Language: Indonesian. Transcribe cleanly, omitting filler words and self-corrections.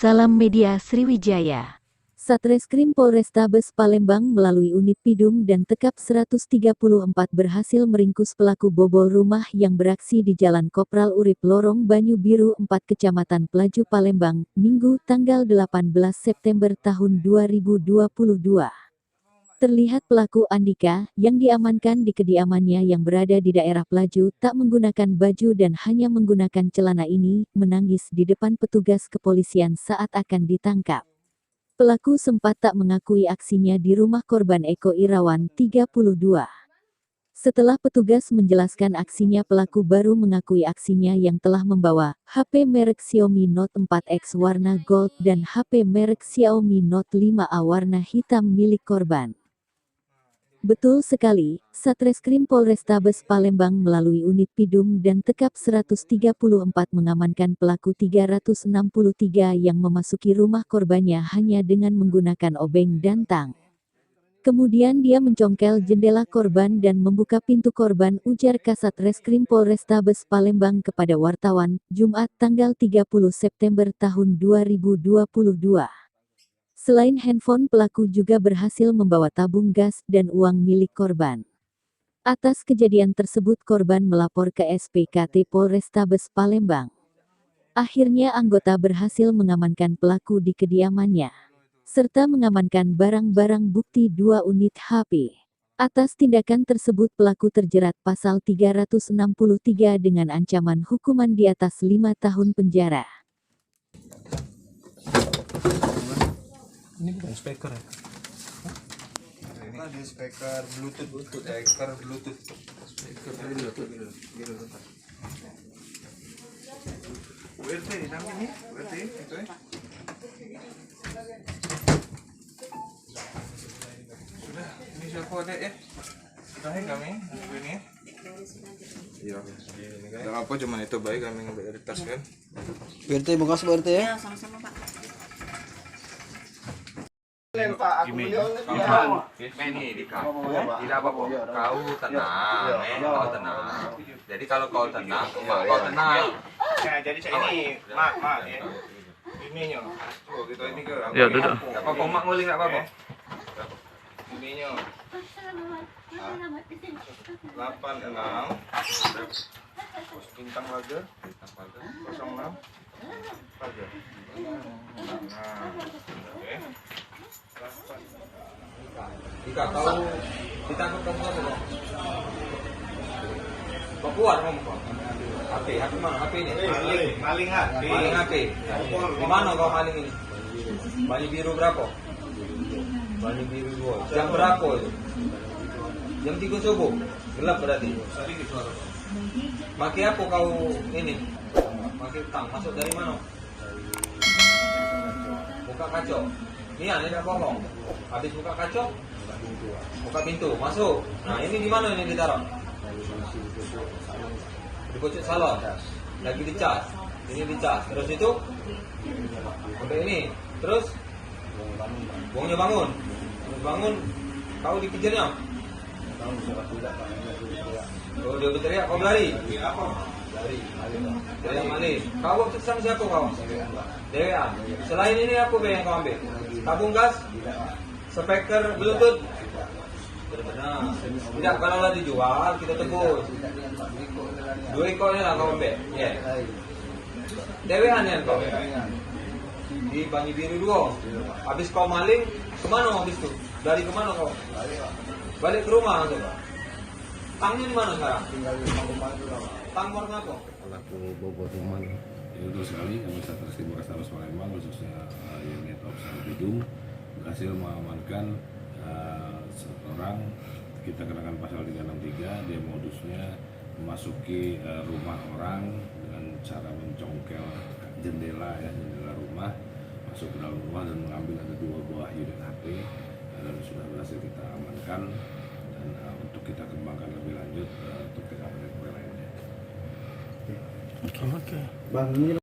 Salam Media Sriwijaya. Satreskrim Polrestabes Palembang melalui unit Pidum dan Tekap 134 berhasil meringkus pelaku bobol rumah yang beraksi di Jalan Kopral Urip Lorong Banyu Biru 4 Kecamatan Pelaju Palembang, Minggu tanggal 18 September tahun 2022. Terlihat pelaku Andika yang diamankan di kediamannya yang berada di daerah Pelaju tak menggunakan baju dan hanya menggunakan celana ini, menangis di depan petugas kepolisian saat akan ditangkap. Pelaku sempat tak mengakui aksinya di rumah korban Eko Irawan, 32. Setelah petugas menjelaskan aksinya, pelaku baru mengakui aksinya yang telah membawa HP merek Xiaomi Note 4X warna gold dan HP merek Xiaomi Note 5A warna hitam milik korban. Betul sekali, Satreskrim Polrestabes Palembang melalui unit Pidum dan Tekap 134 mengamankan pelaku 363 yang memasuki rumah korbannya hanya dengan menggunakan obeng dan tang. Kemudian dia mencongkel jendela korban dan membuka pintu korban, ujar Kasat Reskrim Polrestabes Palembang kepada wartawan, Jumat tanggal 30 September tahun 2022. Selain handphone, pelaku juga berhasil membawa tabung gas dan uang milik korban. Atas kejadian tersebut korban melapor ke SPKT Polrestabes Palembang. Akhirnya anggota berhasil mengamankan pelaku di kediamannya, serta mengamankan barang-barang bukti 2 unit HP. Atas tindakan tersebut pelaku terjerat pasal 363 dengan ancaman hukuman di atas 5 tahun penjara. Ini bukan speaker ya? Ini di speaker Bluetooth, speaker Bluetooth. WRT di dalam ini, WRT itu ya. Sudah, ini siapa ada ya? Sudah ya kami, ini ya. Iya, tidak apa, cuman itu baik kami ngambil dari tas kan. BRT bekas BRT ya? Ya, sama-sama Pak. Pak, aku beli Ini tidak apa-apa. Kau tenang, kau tenang. Jadi kalau kau tenang, kau tenang. Nah, jadi saya ini, mak ya. Ininya. Oh, gitu ini ke. Ya, duduk. Tidak apa-apa, mak nguli tidak apa-apa. Ininya. 86 bintang lager 06 lager. Nah, oke. Jika kau ditangkap kamu apa kau? Kau keluar kamu kau? HP mana? HP ini? Maling HP. Maling HP. Di mana kau maling ini? Banyu Biru berapa? Banyu Biru 2. Jam berapa itu? Jam 3 subuh. Gelap berarti. Maki apa kau ini? Maki tang. Masuk dari mana? Buka kacau. Ini tidak bohong. Habis buka kacau, buka pintu, masuk. Nah ini di mana ini ditaruh? Di pojok salon. Lagi dicas. Ini dicas. Terus itu sampai ini. Terus buangnya bangun. Bangun. Kau dikejarnya. Kalau dia berteriak, kau berlari. Teriak maling. Kau waktu sama siapa kau? Dewean. Selain ini apa yang kau ambil? Tabung gas, speaker Bluetooth. Nah, tidak, kalau lah dijual kita tebus. 2 ekornya lah kau ambil. Ya. Dewean ya kau. Di Banyu Biru 2. Habis kau maling, kemana habis itu? Dari kemana kau? Balik ke rumah tuh. Tangnya di mana sekarang? Tang warna apa? Pelaku bobol rumah itu sekali kami Satreskrim Polrestabes Palembang khususnya unit Observasi Pidum berhasil mengamankan seorang, kita kenakan pasal 363. Dia modusnya memasuki rumah orang dengan cara mencongkel jendela rumah, masuk ke dalam rumah dan mengambil ada 2 buah unit HP dan sudah berhasil kita amankan dan untuk kita kembangkan lebih lanjut untuk TKP lainnya. Bang, ini